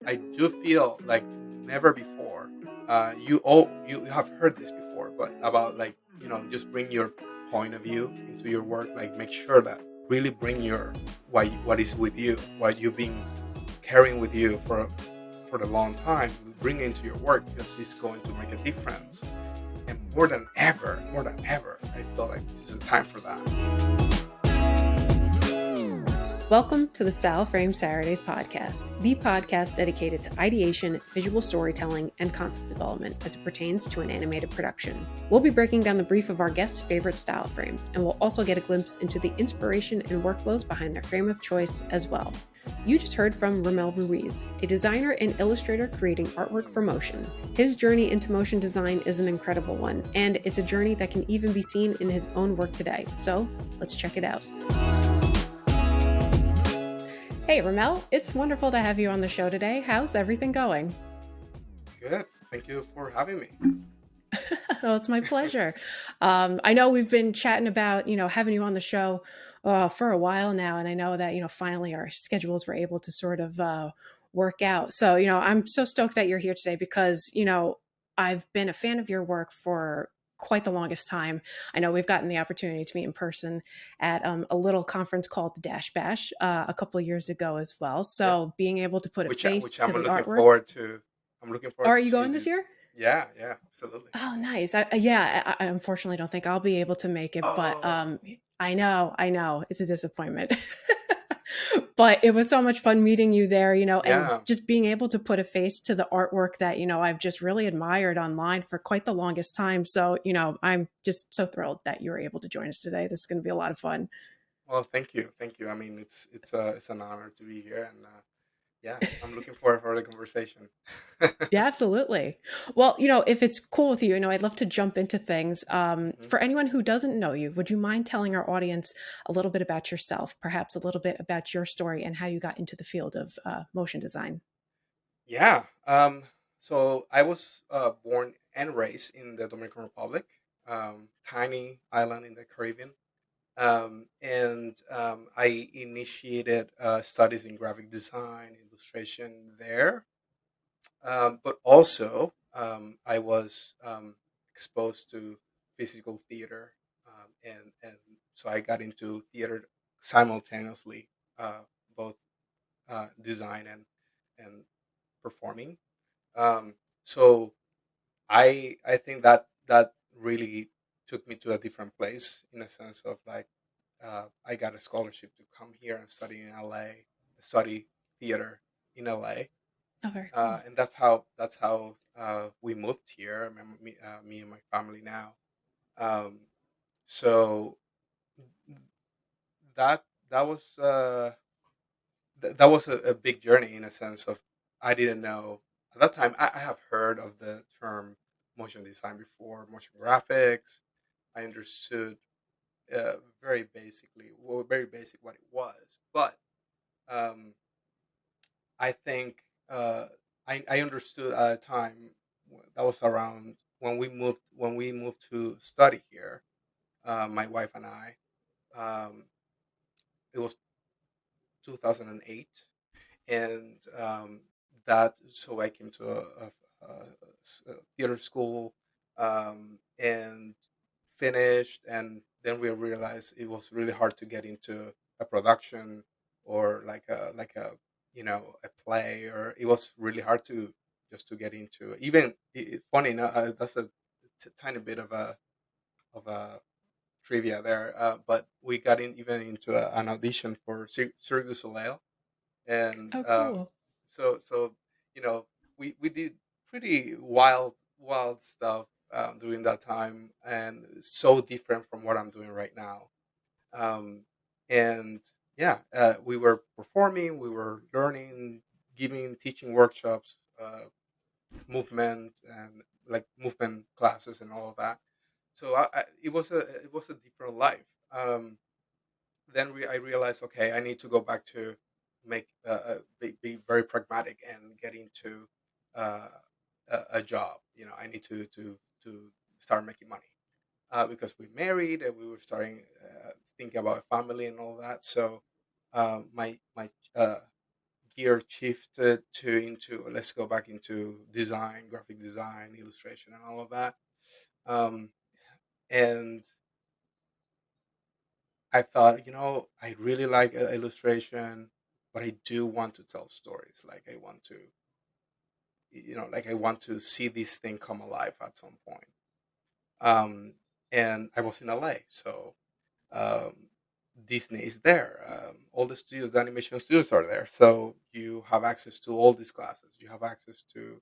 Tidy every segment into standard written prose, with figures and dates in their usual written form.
I do feel like never before. You have heard this before, but about like just bring your point of view into your work. Like make sure that really bring your what is with you, what you've been carrying with you for a long time. Bring it into your work because it's going to make a difference. And more than ever, I feel like this is a time for that. Welcome to the Styleframe Saturdays podcast, the podcast dedicated to ideation, visual storytelling, and concept development as it pertains to an animated production. We'll be breaking down the brief of our guests' favorite style frames, and we'll also get a glimpse into the inspiration and workflows behind their frame of choice as well. You just heard from Rommel Ruiz, a designer and illustrator creating artwork for motion. His journey into motion design is an incredible one, and it's a journey that can even be seen in his own work today. So let's check it out. Hey, Rommel, it's wonderful to have you on the show today. How's everything going? Good. Thank you for having me. Oh, it's my pleasure. I know we've been chatting about, having you on the show for a while now. And I know that, finally our schedules were able to sort of work out. So, I'm so stoked that you're here today because, I've been a fan of your work for quite the longest time. I know we've gotten the opportunity to meet in person at a little conference called the Dash Bash a couple of years ago as well. Yeah, So being able to put a face which to I'm the looking artwork. forward to. I'm looking Oh, forward are to you see going this the. year? Yeah, yeah, absolutely. Oh, nice. I unfortunately don't think I'll be able to make it, but Oh, I know, it's a disappointment. But it was so much fun meeting you there, and yeah. just being able to put a face to the artwork that, I've just really admired online for quite the longest time. So, I'm just so thrilled that you were able to join us today. This is going to be a lot of fun. Well, thank you, thank you. I mean, it's an honor to be here, and yeah, I'm looking forward for the conversation. Yeah, absolutely. Well, if it's cool with you, I'd love to jump into things. Mhm. For anyone who doesn't know you, would you mind telling our audience a little bit about yourself, perhaps a little bit about your story and how you got into the field of motion design? Yeah. So I was born and raised in the Dominican Republic, tiny island in the Caribbean. And I initiated studies in graphic design, illustration there. But also, I was exposed to physical theater, and so I got into theater simultaneously, both design and performing. So I think that really took me to a different place in a sense of like I got a scholarship to come here and study in LA, study theater in LA, Oh, very cool. and that's how we moved here. Me and my family now. Um, so that that was that was a big journey in a sense of I didn't know at that time. I have heard of the term motion design before, motion graphics. I understood very basic what it was, but um, I think I understood at a time that was around when we moved to study here. My wife and I. Um, it was 2008, and that so I came to a theater school and finished, and then we realized it was really hard to get into a production or like a a play, or it was really hard to just to get into even funny enough, that's a tiny bit of a trivia there, but we got in even into an audition for Cirque du Soleil, and Oh, cool. so we did pretty wild stuff during that time, and so different from what I'm doing right now. um, and yeah, we were performing, we were learning, teaching workshops, movement and like movement classes and all of that. So it was a different life. Then I realized, okay, I need to go back to be very pragmatic and get into uh, a job. I need to start making money because we married and we were starting thinking about a family and all that. So my gear shifted to into let's go back into design, graphic design, illustration, and all of that. Um, and I thought, I really like illustration, but I do want to tell stories. Like I want to, like I want to see this thing come alive at some point. Um, and I was in LA, so um, Disney is there. All the studios, the animation studios are there. So you have access to all these classes. You have access to,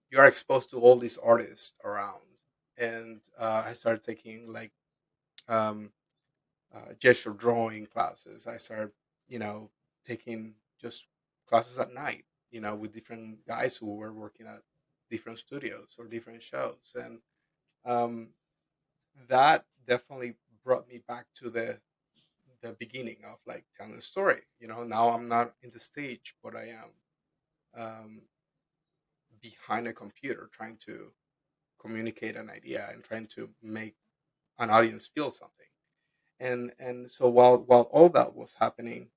you are exposed to all these artists around. And I started taking like um, gesture drawing classes. I started, you know, taking just classes at night, with different guys who were working at different studios or different shows. And um, that definitely brought me back to the beginning of like telling a story. Now I'm not in the stage, but I am um, behind a computer trying to communicate an idea and trying to make an audience feel something. And so while all that was happening,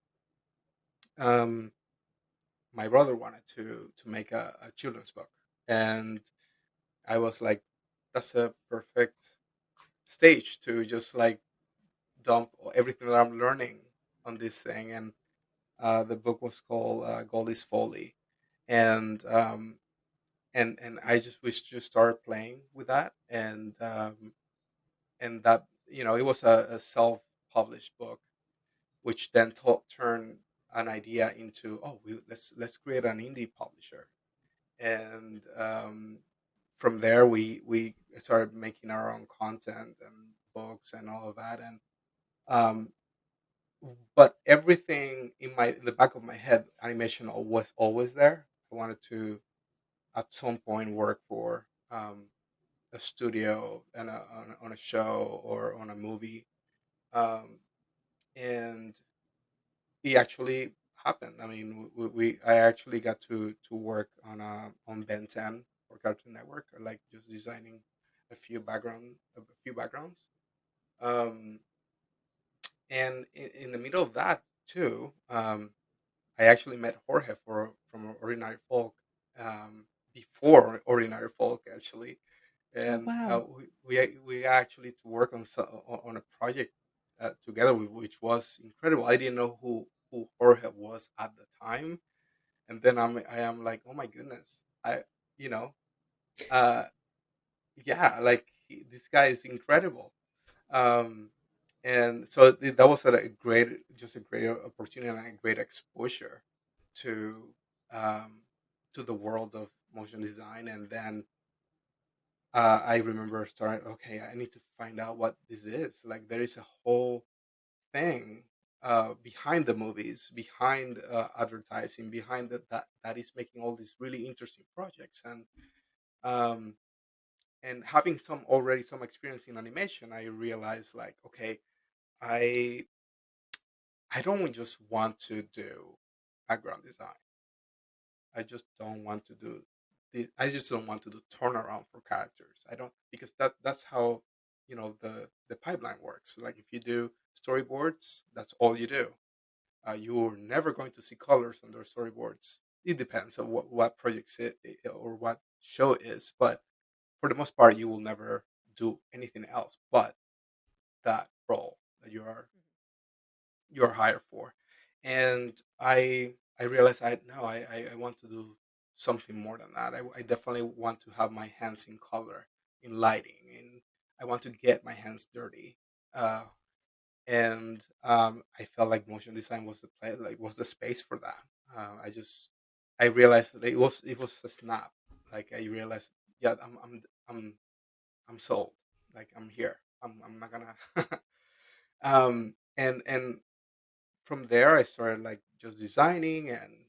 um, my brother wanted to make a children's book, and I was like, that's a perfect stage to just like dump everything that I'm learning on this thing. And the book was called Gold is Folly, and and I just we just started playing with that, and that it was a self published book, which then turned an idea into, oh, let's create an indie publisher. And from there we started making our own content and books and all of that. And um, but everything in the back of my head, animation was always there. I wanted to at some point work for a studio and on a show or on a movie. um, and it actually happened. I mean, I actually got to work on Ben 10 for Cartoon Network, like just designing a few backgrounds. Um, and in the middle of that too, I actually met Jorge from Ordinary Folk, before Ordinary Folk actually. Oh, And wow. we actually to work on a project together, which was incredible. I didn't know who Jorge was at the time, and then I am like, oh my goodness, I you know uh yeah, like this guy is incredible. um and so that was a great opportunity and a great exposure to um to the world of motion design. And then I remember starting, okay, I need to find out what this is. Like there is a whole thing behind the movies, behind advertising, behind that is making all these really interesting projects. Um, and having some experience in animation, I realized like, okay, I I don't just want to do background design. I just don't want to do I just don't want to do turnaround for characters. I don't, because that's how the pipeline works. Like if you do storyboards, that's all you do. You're never going to see colors on their storyboards. It depends on what projects or what show it is, but for the most part, you will never do anything else but that role that you're hired for. And I realized I no I want to do something more than that. I definitely want to have my hands in color, in lighting, and I want to get my hands dirty. uh, and I felt like motion design was the play like was the space for that. I realized that it was a snap. Like I realized, yeah, I'm sold. Like I'm here. I'm not gonna and from there I started like just designing and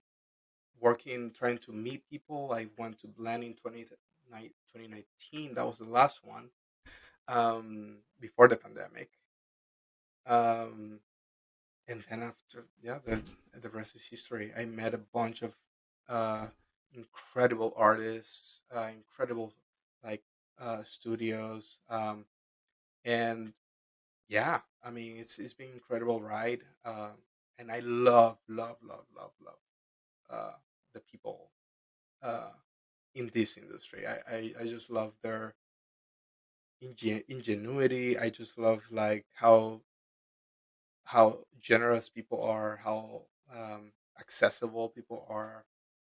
working, trying to meet people. I went to Blend in 2019. That was the last one, before the pandemic. um, and then after, yeah, the rest is history. I met a bunch of uh, incredible artists, incredible like studios, and yeah, I mean it's been incredible ride. and I love uh, the people uh, in this industry. I just love their ingenuity. I just love like how generous people are, how accessible people are,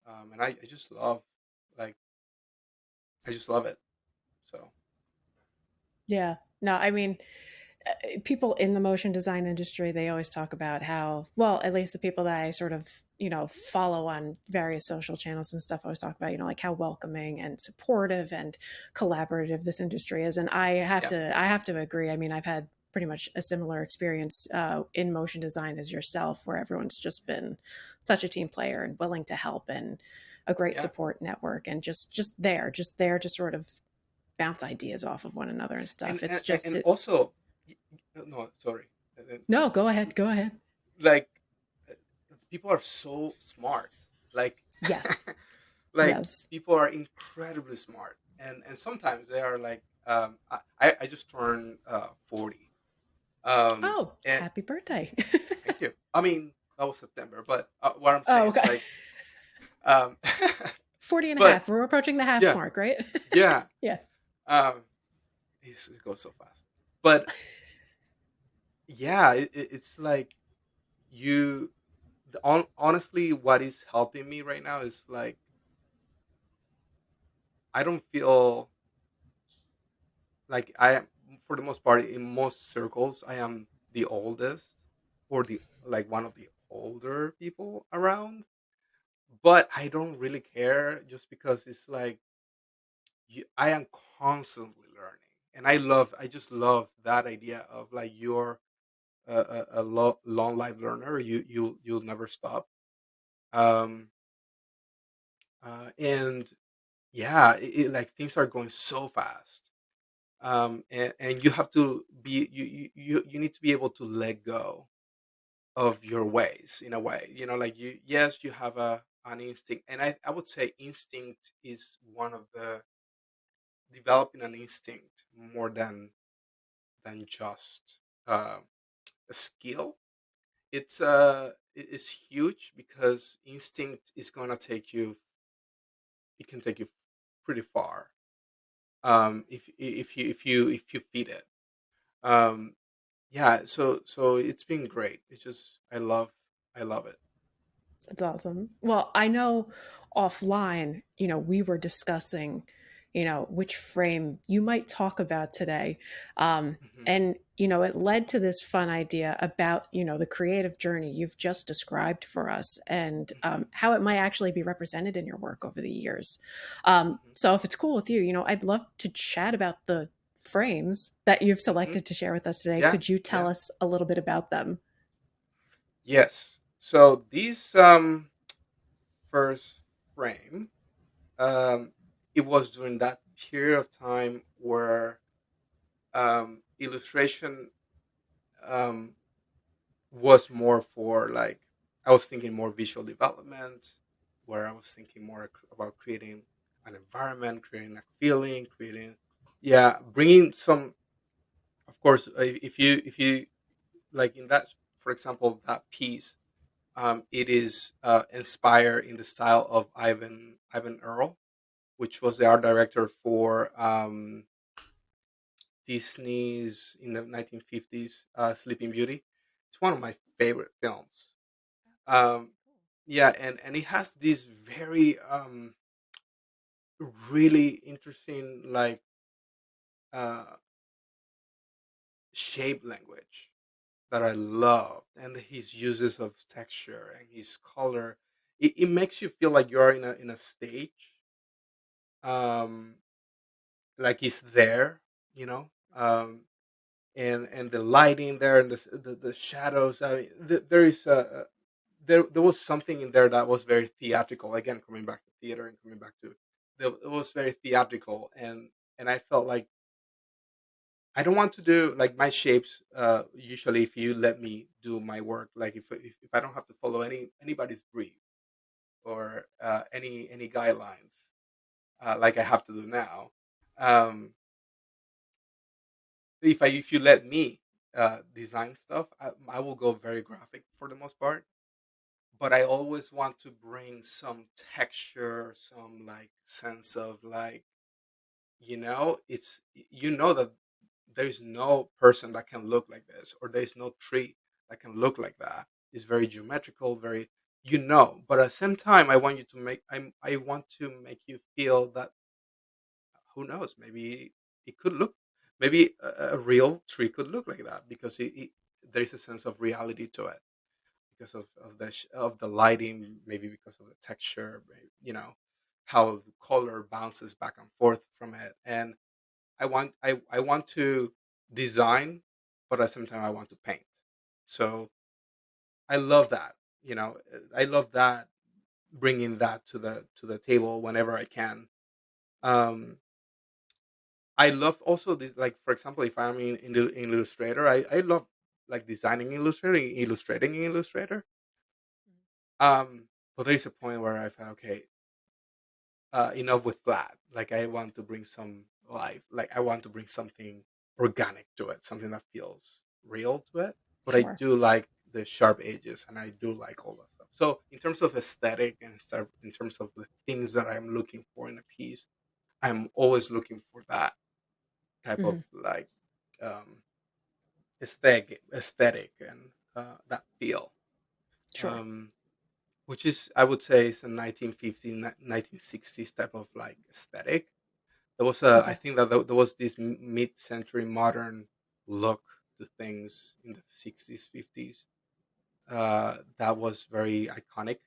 and I just love like I just love it. So Yeah. No, I mean, people in the motion design industry, they always talk about how, well, at least the people that I sort of, follow on various social channels and stuff, always talk about, like how welcoming and supportive and collaborative this industry is. And yeah, I have to agree. I mean, I've had pretty much a similar experience in motion design as yourself, where everyone's just been such a team player and willing to help, and a great yeah, support network, and just there to sort of bounce ideas off of one another and and stuff. It's and, just and also, no, sorry. no, go ahead, go ahead. Like uh, people are so smart. Like Yes, like yes. people are incredibly smart, and sometimes they are like I just turned 40. Oh, And happy birthday. thank you. I mean, that was September, but what I'm saying Oh, is okay. like um 40 and a but half. We're approaching the half yeah, mark, right? yeah, Yeah. um it goes so fast. But yeah, it's like you honestly, what is helping me right now is like I don't feel like I am, for the most part, in most circles, I am the oldest or the like one of the older people around. But I don't really care just because it's like I am constantly learning, and I just love that idea of like you're a long life learner. You'll never stop. Um, and yeah, like things are going so fast, and you have to be you need to be able to let go of your ways in a way, like yes, you have an instinct, and I would say instinct is one of the developing an instinct more than just a skill. It's huge because instinct is going to take you, it can take you pretty far, if you feed it. um yeah, so it's been great. It's just I love it. That's awesome. Well, I know offline, we were discussing, which frame you might talk about today. Hmm. And, it led to this fun idea about, the creative journey you've just described for us, and Hmm. how it might actually be represented in your work over the years. Hmm. So if it's cool with you, I'd love to chat about the frames that you've Hmm. selected to share with us today. Yeah, Could you tell yeah. us a little bit about them? Yes. So this first frame, um it was during that period of time where illustration um was more for like, I was thinking more visual development, where I was thinking more about creating an environment, creating a feeling, creating, yeah, bringing some, of course, if you like in that, for example, that piece, it is inspired in the style of Ivan Earl, which was the art director for Disney's in the 1950s Sleeping Beauty. It's one of my favorite films. Um, yeah, and it has this very really interesting like uh, shape language that I love, and his uses of texture and his color. It makes you feel like you're in a stage, um, like it's there, you know, and the lighting there and the shadows. I mean, there is there was something in there that was very theatrical. Again, coming back to theater and coming back to, it was very theatrical, and I felt like I don't want to do like my shapes. Usually, if you let me do my work, like if I don't have to follow anybody's brief or any guidelines, like I have to do now, um, if you let me. design stuff, I will go very graphic for the most part, but I always want to bring some texture, some like sense of like, it's that there's no person that can look like this, or there's no tree that can look like that. It's very geometrical, very, but at the same time, I want to make you feel that, who knows, maybe it could look, maybe a real tree could look like that, because there's a sense of reality to it, because of the lighting, maybe because of the texture, how the color bounces back and forth from it. And I want to design, but at the same time I want to paint. So I love that. I love that, bringing that to the table whenever I can. Um, I love also this, like, for example, if I'm in Illustrator, I love like designing illustrating in Illustrator. But there is a point where I felt, okay, enough with that. Like, I want to bring some life. Like, I want to bring something organic to it, something that feels real to it. But I Sure. do like the sharp edges, and I do like all that stuff. So in terms of aesthetic and stuff, in terms of the things that I'm looking for in a piece, I'm always looking for that type of Mhm. like um, aesthetic and that feel. Sure. Um, which is, I would say, is a 1950s, 1960s type of like aesthetic. There was I Okay. think that there was this mid-century modern look to things in the 60s, 50s, that was very iconic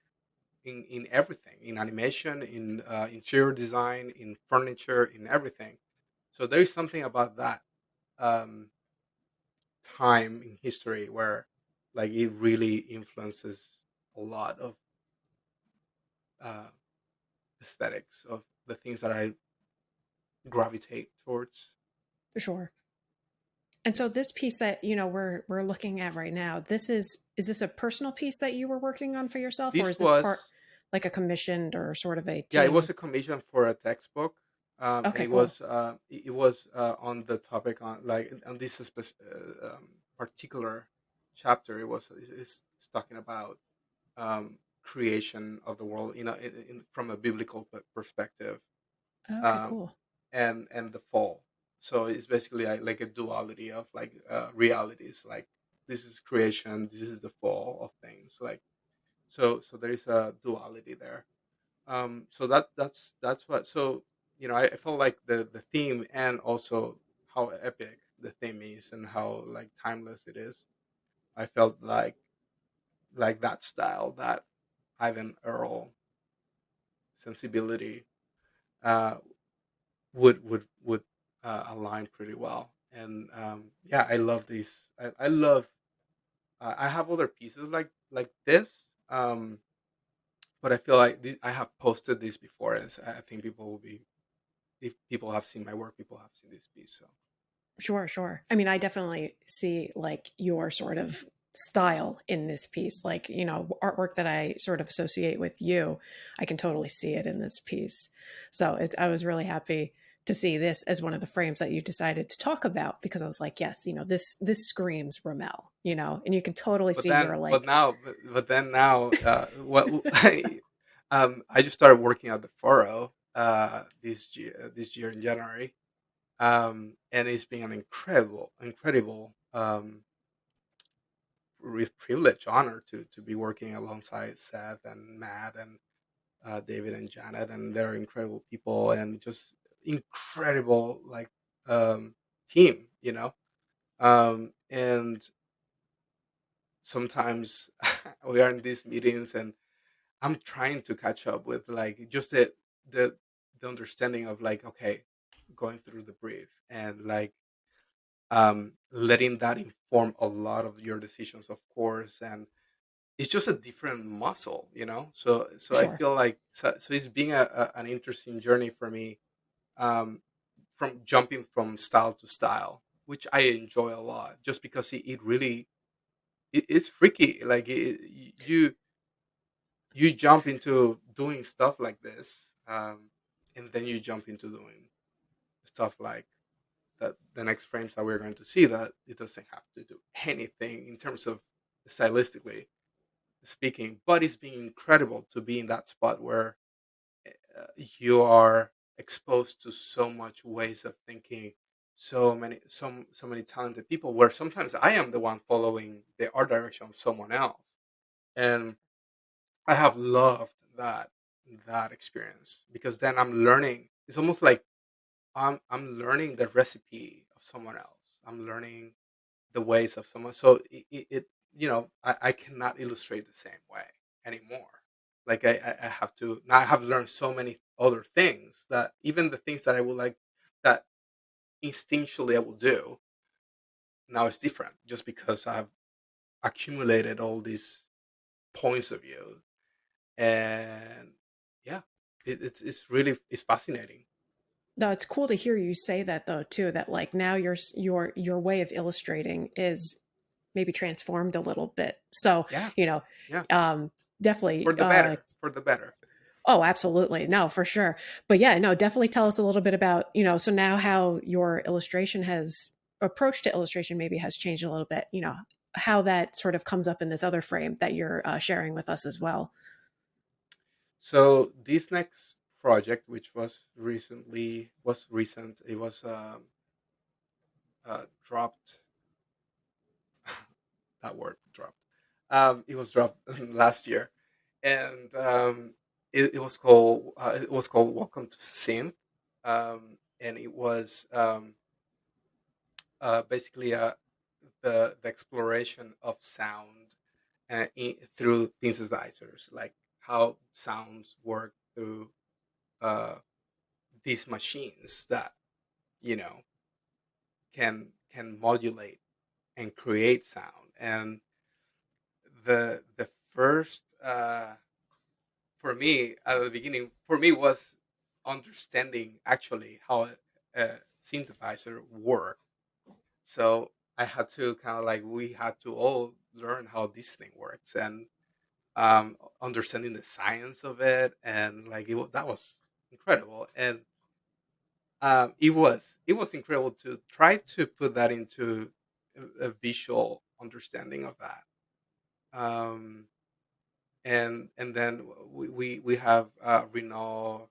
in everything, in animation, in interior design, in furniture, in everything. So there is something about that um, time in history where like it really influences a lot of uh, aesthetics of the things that I gravitate towards. Sure. And so this piece that, we're looking at right now, is this a personal piece that you were working on for yourself, or This is this part was, like a commissioned or sort of a yeah, it was team? a commission for a textbook, and Okay, cool. it was on the topic on like on this particular chapter. It's talking about creation of the world, from a biblical perspective, Okay, um, cool. and the fall. So it's basically like a duality of like realities. Like, this is creation, this is the fall of things. Like, so there is a duality there. So that's what. So I felt like the theme, and also how epic the theme is, and how like timeless it is. I felt like that style, that Ivan Earl sensibility, uh, would align pretty well. And yeah, I love these. I love. I have other pieces like this, but I feel like I have posted this before, and so I think people will be, if people have seen my work, people have seen this piece. So Sure, sure. I mean, I definitely see like your sort of style in this piece. Like, artwork that I sort of associate with you, I can totally see it in this piece. So I was really happy to see this as one of the frames that you decided to talk about, because I was like, yes, this screams Rommel, and you can totally see your like, but then now, what I just started working at the furrow this year in January, and it's been an incredible privilege, honor to be working alongside Seth and Matt and David and Janet, and they're incredible people, and just incredible like team, and sometimes we are in these meetings, and I'm trying to catch up with like just the the understanding of like, okay, going through the brief, and like letting that inform a lot of your decisions, of course. And it's just a different muscle, so I sure. feel like, so it's been an interesting journey for me, from jumping from style to style, which I enjoy a lot, just because it really, it's freaky. Like, you jump into doing stuff like this, and then you jump into doing stuff like that the next frames that we're going to see, that it doesn't have to do anything in terms of stylistically speaking, but it's been incredible to be in that spot where you are exposed to so much ways of thinking, so many talented people, where sometimes I am the one following the art direction of someone else. And I have loved that experience, because then I'm learning. It's almost like I'm learning the recipe of someone else. I'm learning the ways of someone. So I cannot illustrate the same way anymore. Like I have to now. I have learned so many other things, that even the things that I would like, that instinctually I will do, now it's different, just because I've accumulated all these points of view. And yeah, it's really, it's fascinating. No, it's cool to hear you say that though too. That like now your way of illustrating is maybe transformed a little bit. So Yeah, you know, yeah, um, for definitely. the better, for the better. Oh, absolutely. No, for sure. But yeah, no, definitely tell us a little bit about, so now how your illustration has approach to illustration maybe has changed a little bit, how that sort of comes up in this other frame that you're sharing with us as well. So this next project, which was recent, it was dropped. That word, dropped. It was dropped last year, and it was called Welcome to Synth, and it was basically the exploration of sound through synthesizers, like how sounds work through uh, these machines that you know can modulate and create sound. And the first for me at the beginning, for me, was understanding actually how a synthesizer work. So I had to kind of like, we had to all learn how this thing works, and understanding the science of it, and like that was incredible. And it was incredible to try to put that into a visual understanding of that. Um, and then we have Renault,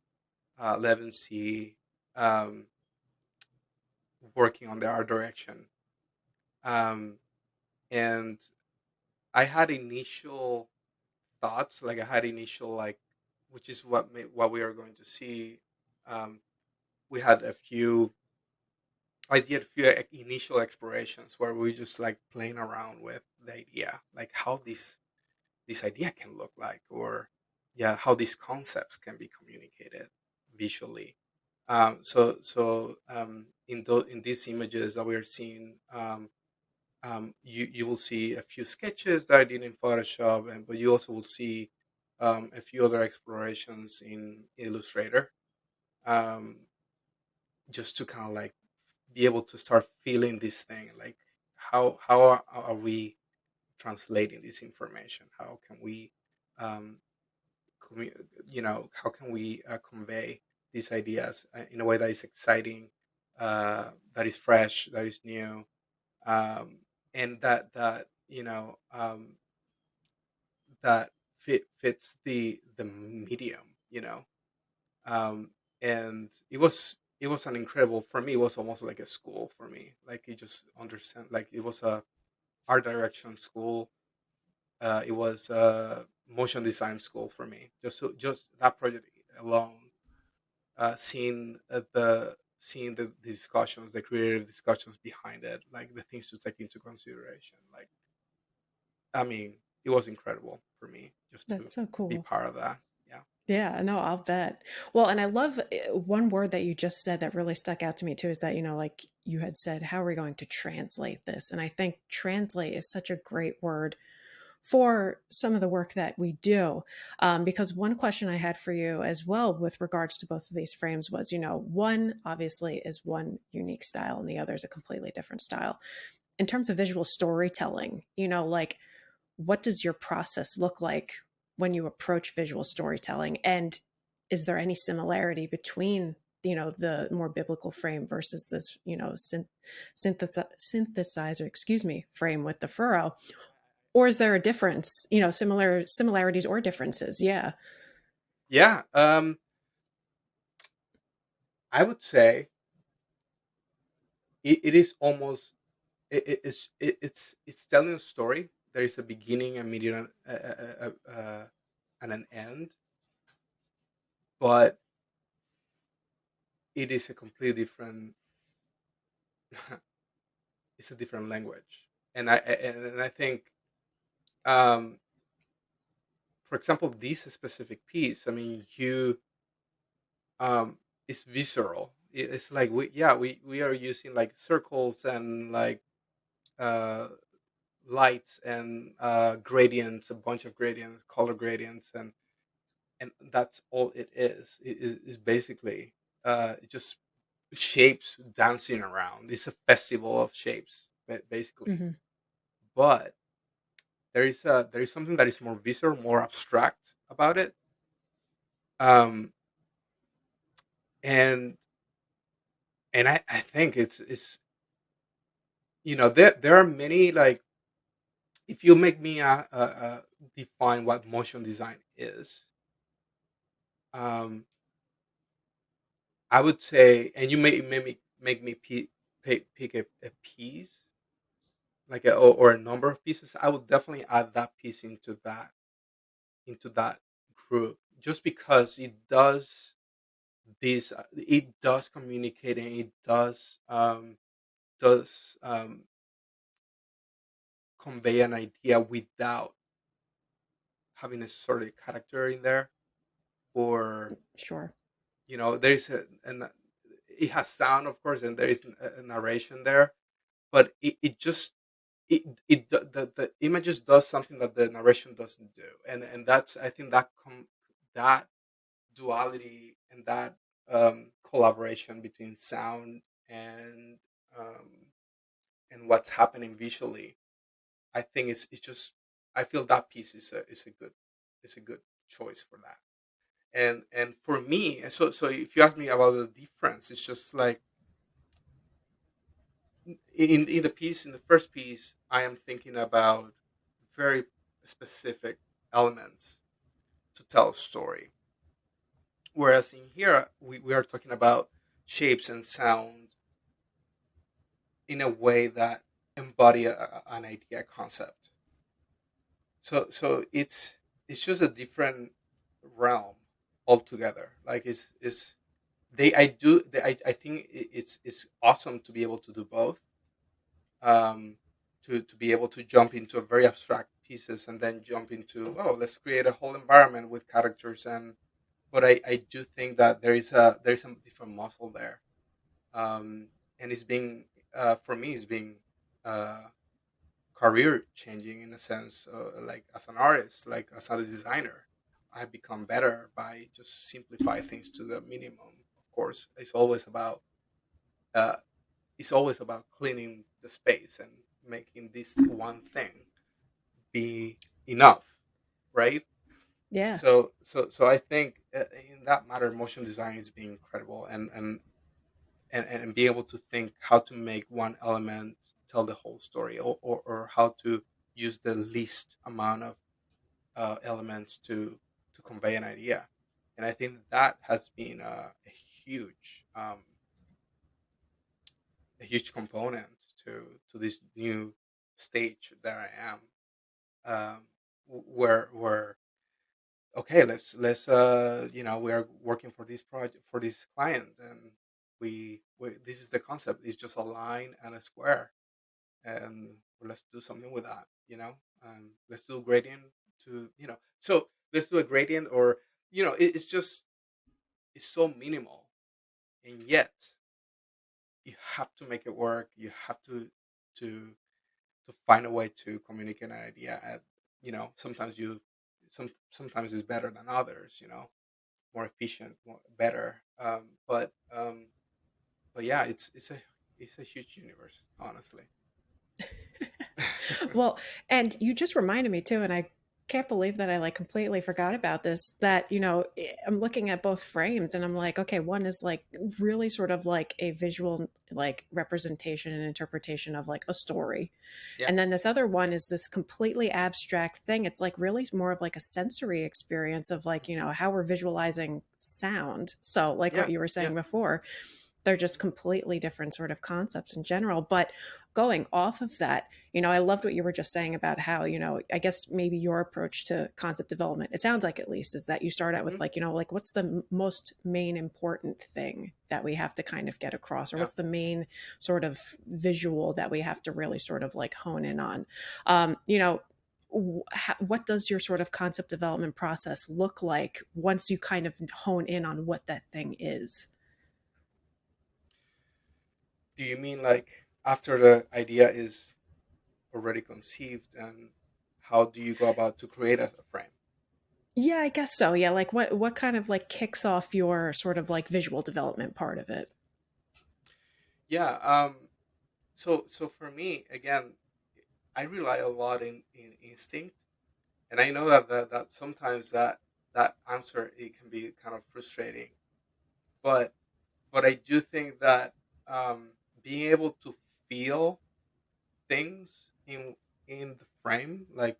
Levency, um, working on the art direction. Um, and I had initial thoughts, like I had initial like, which is what we are going to see. Um, we had a few I did a few initial explorations where we just like playing around with the idea, like how this idea can look like, or yeah, how these concepts can be communicated visually. In these images that we are seeing, you will see a few sketches that I did in Photoshop, but you also will see a few other explorations in Illustrator, um, just to kind of like be able to start feeling this thing, like are we translating this information? How can we um, how can we convey these ideas in a way that is exciting, that is fresh, that is new, um, and that fits the medium, um, and it was an incredible, for me, it was almost like a school for me, like you just understand, like it was a art direction school. It was a motion design school for me. Just that project alone, seeing the discussions, the creative discussions behind it, like the things to take into consideration. Like, I mean, it was incredible for me just to That's so be cool. part of that. Yeah. Yeah, no, I'll bet. Well, and I love one word that you just said that really stuck out to me too is that, like you had said, how are we going to translate this? And I think translate is such a great word for some of the work that we do. Because one question I had for you as well with regards to both of these frames was, one obviously is one unique style and the other is a completely different style. In terms of visual storytelling, like what does your process look like when you approach visual storytelling? And is there any similarity between the more biblical frame versus this synthesizer, excuse me, frame with the furrow? Or is there a difference, similarities or differences? Yeah. Yeah, I would say it is almost it's telling a story. There is a beginning, a medium, and an end, but it is a completely different. It's a different language, and I think, um, for example, this specific piece. I mean, it's visceral. It's like we are using like circles and like uh lights and gradients, a bunch of gradients, color gradients, and that's all it is. Is basically just shapes dancing around. It's a festival of shapes, basically. Hmm. But there is something that is more visceral, more abstract about it. Um, and I think it's there are many, like, if you make me define what motion design is, um, I would say, and you may make me pick a piece, like or a number of pieces. I would definitely add that piece into that group, just because it does communicate, and it does convey an idea without having a sort of character in there, or Sure. there's and it has sound, of course, and there is a narration there, but it just the images does something that the narration doesn't do, and that's, I think, that duality and that collaboration between sound and um, what's happening visually. I think it's just, I feel that piece is a good choice for that. And for me, so if you ask me about the difference, it's just like, in the piece, in the first piece, I am thinking about very specific elements to tell a story, whereas in here we are talking about shapes and sound in a way that embody an idea concept. So it's just a different realm altogether. Like, it's they I do they, I think it's awesome to be able to do both, um to be able to jump into a very abstract pieces and then jump into, oh, let's create a whole environment with characters. And but I do think that there is a different muscle there, and it's being, for me, it's being uh career changing, in a sense, like as an artist, like as a designer. I've become better by just simplify things to the minimum. Of course, uh, it's always about cleaning the space and making this one thing be enough, right? Yeah. So I think, in that matter, motion design is being incredible, and be able to think how to make one element tell the whole story, or how to use the least amount of elements to convey an idea. And I think that has been a huge um, a huge component to this new stage that I am, where okay, let's we are working for this project, for this client, and we this is the concept. It's just a line and a square, and let's do something with that. Let's do a gradient so let's do a gradient, or it's just, it's so minimal, and yet you have to make it work. You have to find a way to communicate an idea. At sometimes sometimes it's better than others. More efficient, better. But yeah, it's a huge universe, honestly. Well, and you just reminded me too, and I can't believe that I like completely forgot about this. That, I'm looking at both frames and I'm like, okay, one is like really sort of like a visual like representation and interpretation of like a story. Yeah. And then this other one is this completely abstract thing. It's like really more of like a sensory experience of like, Hmm. how we're visualizing sound. So, like what Yeah. you were Yeah. saying before, they're just completely different sort of concepts in general. But going off of that, I loved what you were just saying about how, I guess maybe your approach to concept development, it sounds like at least, is that you start out with Hmm. like, like what's the most main important thing that we have to kind of get across, or Yeah. what's the main sort of visual that we have to really sort of like hone in on. What does your sort of concept development process look like once you kind of hone in on what that thing is? Do you mean like after the idea is already conceived, and how do you go about to create a frame? Yeah, I guess so. Yeah, like what kind of like kicks off your sort of like visual development part of it? Yeah. So for me, again, I rely a lot in instinct, and I know that sometimes that answer, it can be kind of frustrating, but I do think that being able to feel things in the frame, like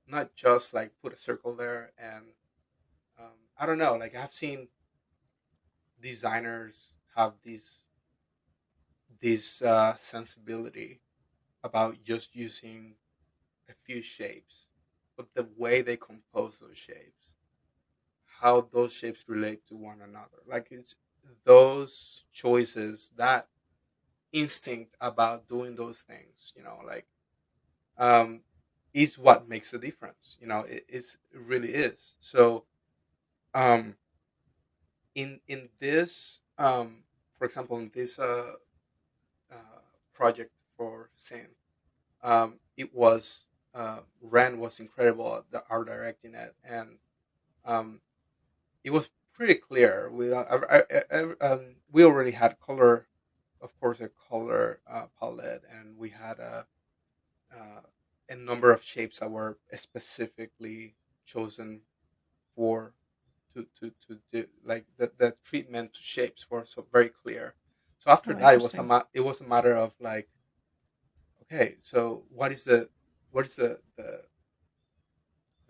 not just like put a circle there, and I don't know, like I've seen designers have this sensibility about just using a few shapes, but the way they compose those shapes, how those shapes relate to one another, like it's those choices, that instinct about doing those things, like um is what makes the difference. It really is. So um in this for example, in this project for Sin, it was Ren was incredible at the art directing it, and um it was pretty clear. We already had color, of course, a color palette, and we had uh, a number of shapes that were specifically chosen for to do, like the treatment to shapes were so very clear. So after Oh, that, interesting. it was a matter of like, okay, so what is the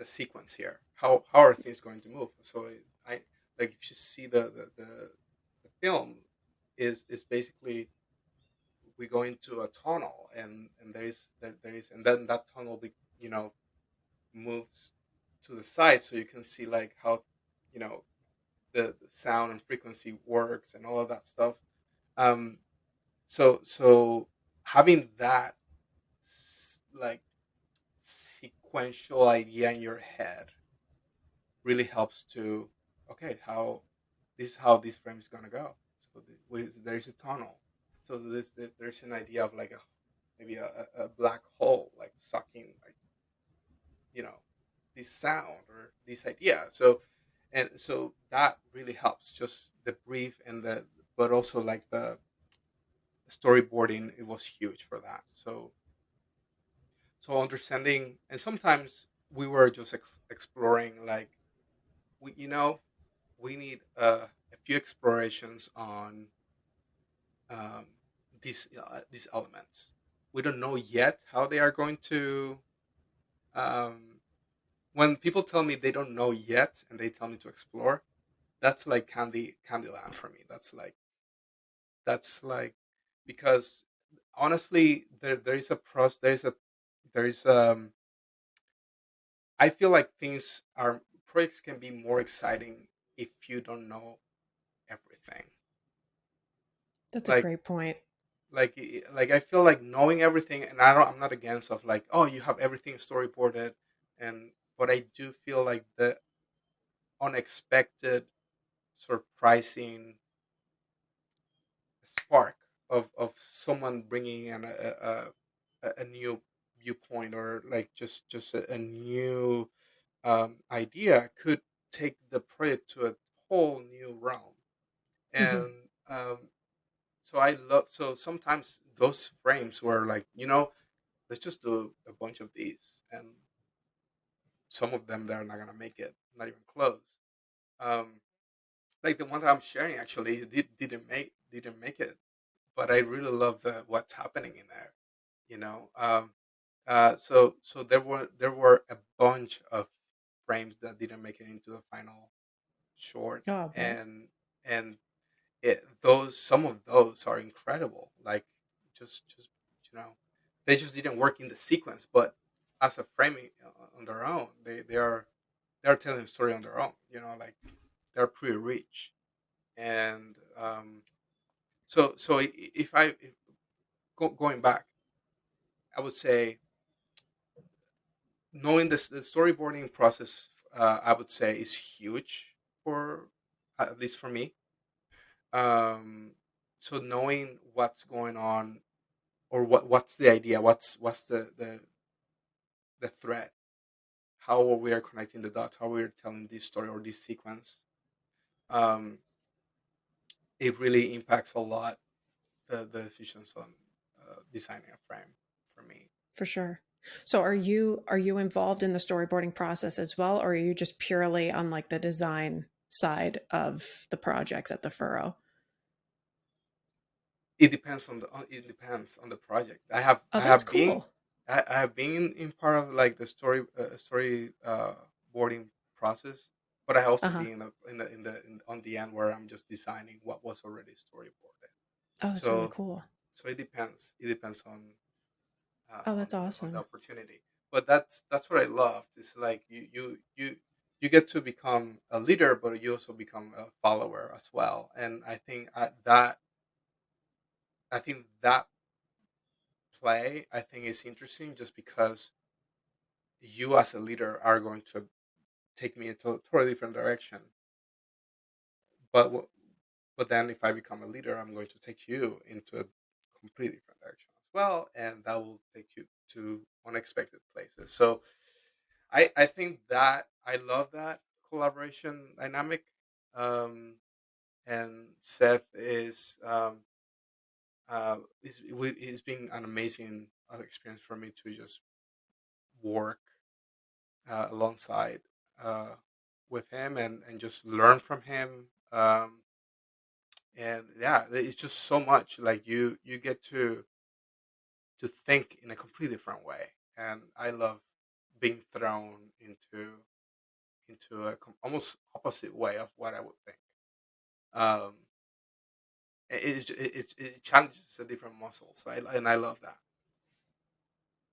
sequence here? How are things going to move? So I like, if you see the film is basically, we go into a tunnel, and there is, and then that tunnel moves to the side, so you can see like how you know the sound and frequency works and all of that stuff. um so having that like sequential idea in your head really helps to, okay, how this is how this frame is going to go. So there's a tunnel, so there's an idea of like a, maybe a black hole, like sucking, like, you know this sound or this idea. So, and so that really helps, just the brief and the, but also like the storyboarding, it was huge for that. So understanding, and sometimes we were just exploring, like, we need a few explorations on um, these elements. We don't know yet how they are going to. Um, when people tell me they don't know yet and they tell me to explore, that's like Candyland for me. That's like, because honestly, there is a pros. There is I feel like things are projects can be more exciting if you don't know everything. That's a Like great point. like I feel like knowing everything, and I'm not against of like, oh, you have everything storyboarded, and but I do feel like the unexpected, surprising spark of someone bringing in a new viewpoint, or like just a new idea could take the project to a whole new realm. Hmm. And so I love, so sometimes those frames were like, let's just do a bunch of these, and some of them they're not gonna make it, not even close. Um, like the one that I'm sharing actually didn't make it, but I really love what's happening in there. You know, so there were a bunch of frames that didn't make it into the final short, Oh, I bet. and those some of those are incredible. Like just you know, they just didn't work in the sequence, but as a framing on their own, they are telling a story on their own. You know, like they're pretty rich, and if going back, I would say knowing this the storyboarding process, I would say is huge for at least for me. Um, so knowing what's going on or what's the idea, what's the thread, how we are connecting the dots, how we are telling this story or this sequence. Um, it really impacts a lot the decisions on designing a frame for me. For sure. So are you involved in the storyboarding process as well, or are you just purely on like the design side of the projects at the Furrow? It depends on the project. I have Oh, I that's have been cool. I have been in part of like the story boarding process, but I also Uh-huh. been on the end where I'm just designing what was already storyboarded. Oh, that's really So cool. so it depends. It depends Oh, that's on the awesome. opportunity. But that's what I loved. It's like you get to become a leader, but you also become a follower as well. And I think that play I think is interesting just because you as a leader are going to take me into a totally different direction. But but then if I become a leader, I'm going to take you into a completely different direction as well, and that will take you to unexpected places. So I think that I love that collaboration dynamic. Um, and Seth it's been an amazing experience for me to just work alongside uh, with him and just learn from him. And yeah, it's just so much. Like you get to think in a completely different way, and I love being thrown into a almost opposite way of what I would think. Um, it challenges a different muscle, so and I love that.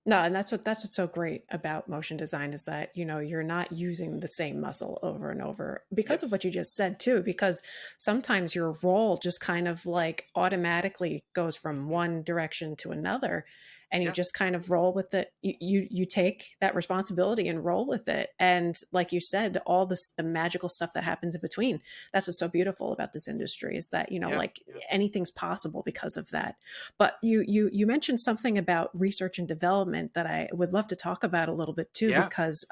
No, and that's what's so great about motion design is that, you're not using the same muscle over and over because of what Yes. you just said too, because sometimes your role just kind of like automatically goes from Hmm. one direction to another, and you Yeah. just kind of roll with it. You take that responsibility and roll with it. And like you said, all this the magical stuff that happens in between. That's what's so beautiful about this industry is that, Yeah. like Yeah. anything's possible because of that. But you mentioned something about research and development that I would love to talk about a little bit too, Yeah. because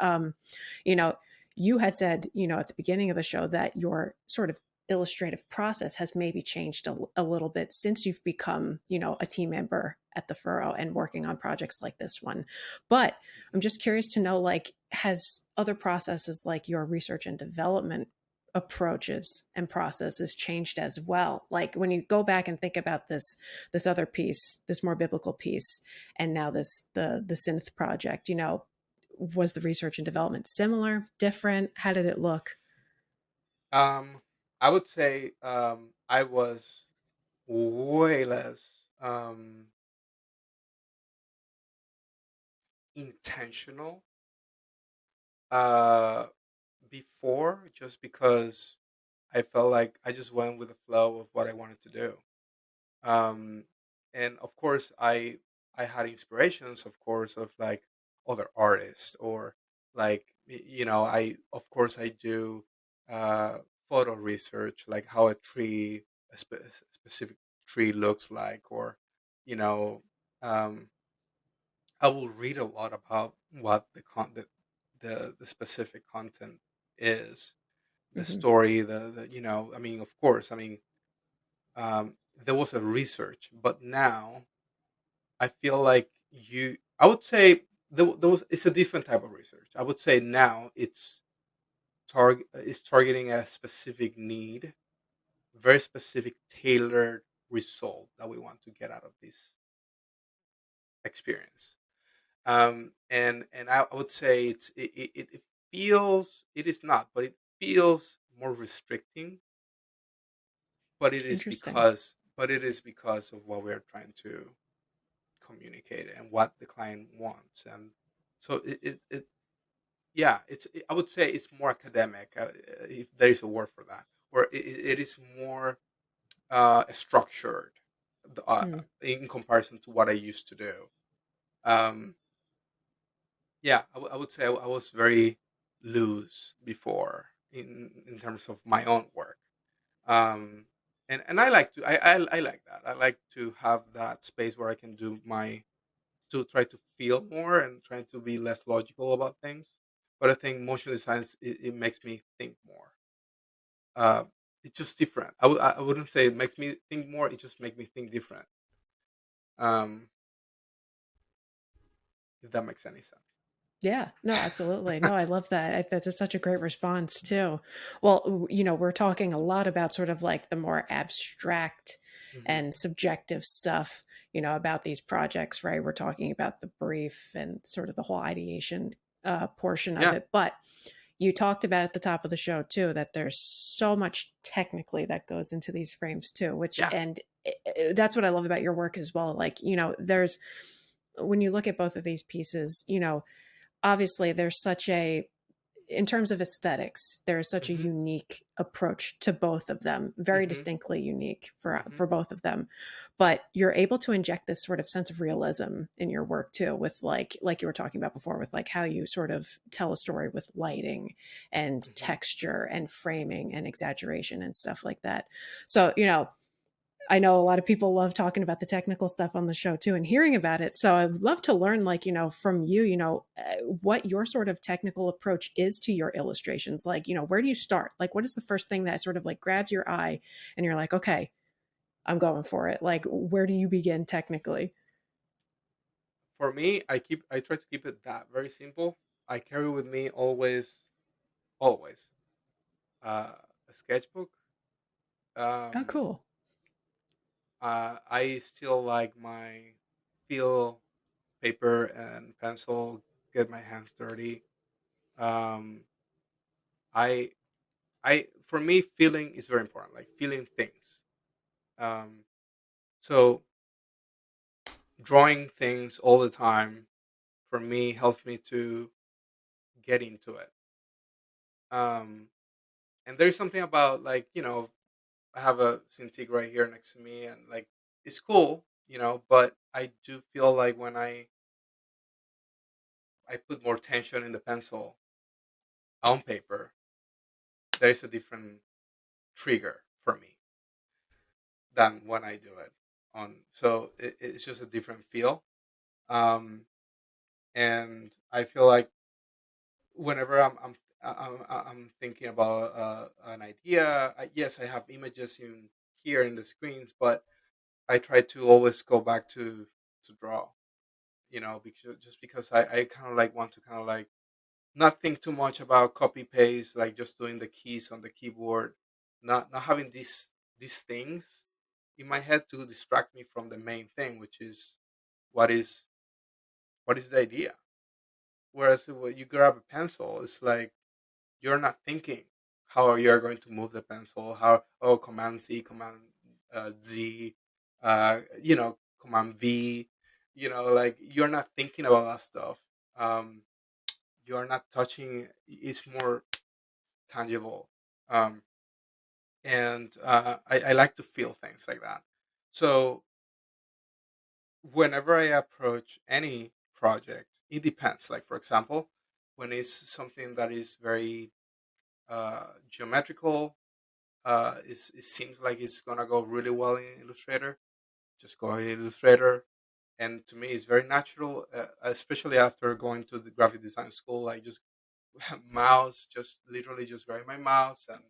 you know, you had said, at the beginning of the show that your sort of illustrative process has maybe changed a little bit since you've become, a team member at the Furrow and working on projects like this one. But I'm Mhm. just curious to know, like, has other processes like your research and development approaches and processes changed as well? Like when you go back and think about this other piece, this more biblical piece, and now the synth project, was the research and development similar, different? How did it look? Um, I would say I was way less um, intentional uh, before, just because I felt like I just went with the flow of what I wanted to do. Um, and of course, I had inspirations, of course, of like other artists or like I of course I do uh, photo research, like how a specific tree looks like, or you know, um, I will read a lot about what the specific content is, the Hmm. story, the I mean, of course, I mean, there was a research, but now I feel like I would say those it's a different type of research. I would say now it's targeting a specific need, very specific tailored result that we want to get out of this experience. And I would say it feels, it is not, but it feels more restricting. But Interesting. it is because of what we're trying to communicate and what the client wants. And so yeah, I would say it's more academic, if there is a word for that, or it is more structured, uh, Hmm. in comparison to what I used to do. Um, yeah, I would say I was very loose before in terms of my own work. Um, and I like to I like that. I like to have that space where I can do my to try to feel more and trying to be less logical about things. But I think motion design it makes me think more. Uh, it's just different. I wouldn't say it makes me think more. It just makes me think different. Um, if that makes any sense. Yeah, no, absolutely. No, I love that. That's such a great response too. Well, we're talking a lot about sort of like the more abstract Hmm. and subjective stuff, about these projects, right? We're talking about the brief and sort of the whole ideation portion of Yeah, it. But you talked about at the top of the show too that there's so much technically that goes into these frames too, which yeah. and that's what I love about your work as well. Like, there's when you look at both of these pieces, obviously there's such a in terms of aesthetics there is such a Hmm. unique approach to both of them, very Hmm. distinctly unique for Hmm. for both of them, but you're able to inject this sort of sense of realism in your work too, with like you were talking about before, with like how you sort of tell a story with lighting and Hmm. texture and framing and exaggeration and stuff like that. So, I know a lot of people love talking about the technical stuff on the show too and hearing about it. So I'd love to learn, like, from you, what your sort of technical approach is to your illustrations. Like, where do you start? Like, what is the first thing that sort of like grabs your eye and you're like, okay, I'm going for it? Like, where do you begin technically? For me, I try to keep it that very simple. I carry with me always a sketchbook. Oh, Um, cool. I still like my feel paper and pencil. Get my hands dirty. Um, I for me, feeling is very important. Like feeling things. Um, so drawing things all the time for me helps me to get into it. Um, and there's something about, like, I have a Cintiq right here next to me, and like it's cool, but I do feel like when I put more tension in the pencil on paper, there's a different trigger for me than when I do it on. So it's just a different feel. Um, and I feel like whenever I'm thinking about an idea, yes, I have images in here in the screens, but I try to always go back to draw. Because just because I kind of like want to kind of like not think too much about copy paste, like just doing the keys on the keyboard, not having these things in my head to distract me from the main thing, which is what is what is the idea. Whereas when you grab a pencil, it's like you're not thinking how you're going to move the pencil, how, oh, command C, command Z, command V, like you're not thinking about that stuff. Um, you're not touching. It's more tangible. Um, and I like to feel things like that. So whenever I approach any project, it depends. Like, for example, when it's something that is very geometrical, it seems like it's gonna go really well in Illustrator. Just go in Illustrator, and to me, it's very natural. Especially after going to the graphic design school, I just mouse, just literally just grab my mouse and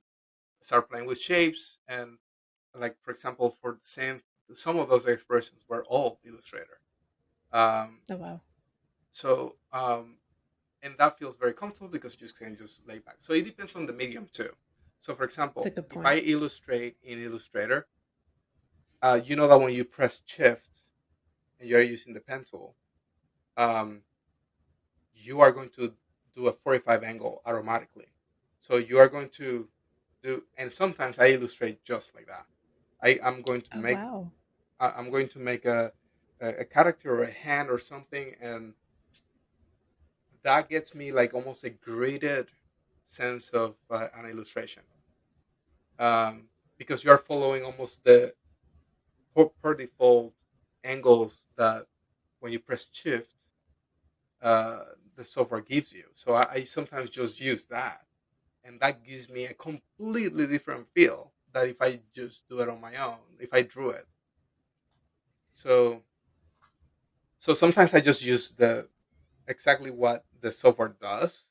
start playing with shapes. And like, for example, for the same, some of those expressions were all Illustrator. Um, Oh, wow. So and that feels very comfortable because you just can just lay back. So it depends on the medium too. So for It's a example, good if I point. illustrate in Illustrator, you know that when you press Shift and you're using the pen tool, um, you are going to do a 45 angle automatically. So you are going to do, and sometimes I illustrate just like that. I'm going to Oh, make wow. I'm going to make a character or a hand or something, and that gets me like almost a graded sense of an illustration, because you're following almost the per default angles that when you press Shift, uh, the software gives you. So I sometimes just use that, and that gives me a completely different feel that if I just do it on my own, if I drew it. So sometimes I just use the exactly what the software does,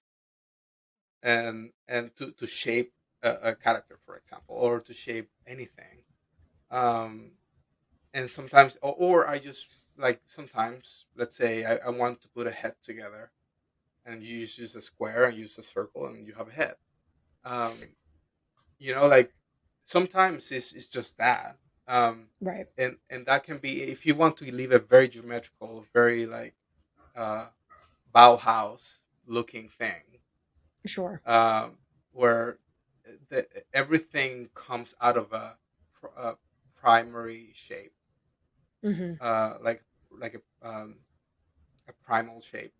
and to shape a character, for example, or to shape anything. Um, and sometimes, or I just like sometimes, let's say I want to put a head together, and you just use a square and use a circle, and you have a head. Like sometimes it's just that. Um, Right. and that can be if you want to leave a very geometrical, very like uh, Bauhaus looking thing, Sure. um, where everything comes out of a primary shape, Hmm. like a primal shape,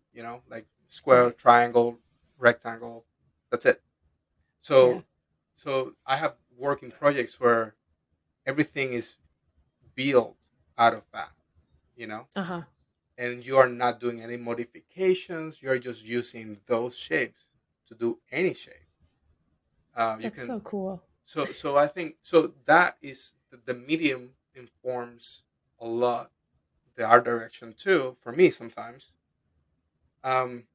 like square, Right. triangle, rectangle. That's it. Yeah. So I have working projects where everything is built out of that, you know, Uh huh. and you are not doing any modifications. You're just using those shapes to do any shape. You That's can so cool. so I think so that is the medium informs a lot the art direction too for me sometimes. Um,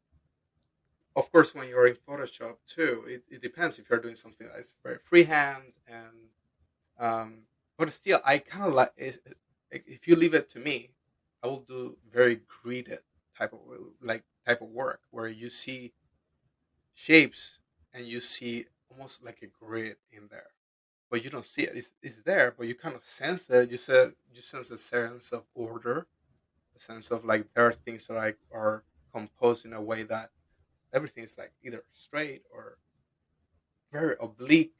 of course, when you're in Photoshop too, it depends if you're doing something that's very freehand and but still, I kind of if you leave it to me, I will do very gridded type of work where you see shapes and you see almost like a grid in there, but you don't see it. It's there, but you kind of sense it. You sense a sense of order, a sense of like there are things that are composed in a way that everything is like either straight or very oblique,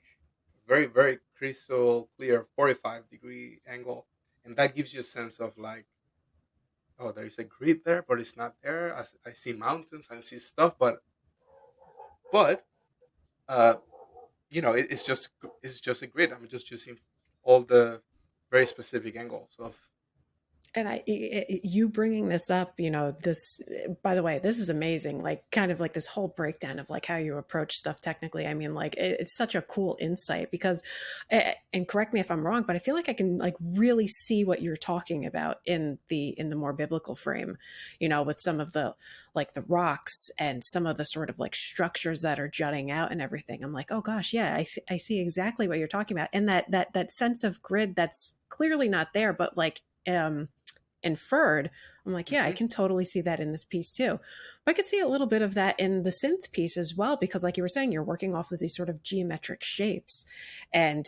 very very crystal clear 45-degree angle, and that gives you a sense of like, oh, there is a grid there, but it's not there. I see mountains, I see stuff, but uh, it's just a grid. I'm just using all the very specific angles of. And you bringing this up, this, by the way, this is amazing. Like, kind of like this whole breakdown of like how you approach stuff technically. I mean, like, it's such a cool insight because, and correct me if I'm wrong, but I feel like I can like really see what you're talking about in the more biblical frame, with some of the like the rocks and some of the sort of like structures that are jutting out and everything. I'm like, oh gosh, yeah, I see exactly what you're talking about, and that sense of grid that's clearly not there, but like inferred. I'm like, yeah, I Mhm. can totally see that in this piece too. But I could see a little bit of that in the synth piece as well, because like you were saying, you're working off of these sort of geometric shapes. And,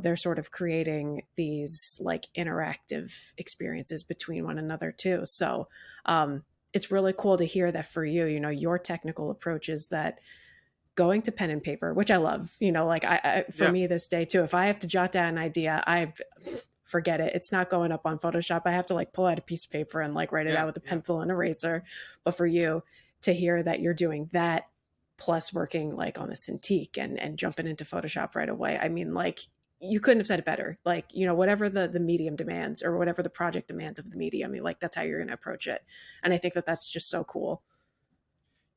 they're sort of creating these like interactive experiences between one another too. So it's really cool to hear that for you, your technical approach is that going to pen and paper, which I love, like for Yeah, me this day too, if I have to jot down an idea, I forget it. It's not going up on Photoshop. I have to like pull out a piece of paper and like write it yeah, out with a yeah, pencil and eraser. But for you to hear that you're doing that plus working like on a Cintiq and jumping into Photoshop right away, I mean, like you couldn't have said it better. Like, whatever the medium demands or whatever the project demands of the medium, I mean, like that's how you're going to approach it. And I think that that's just so cool.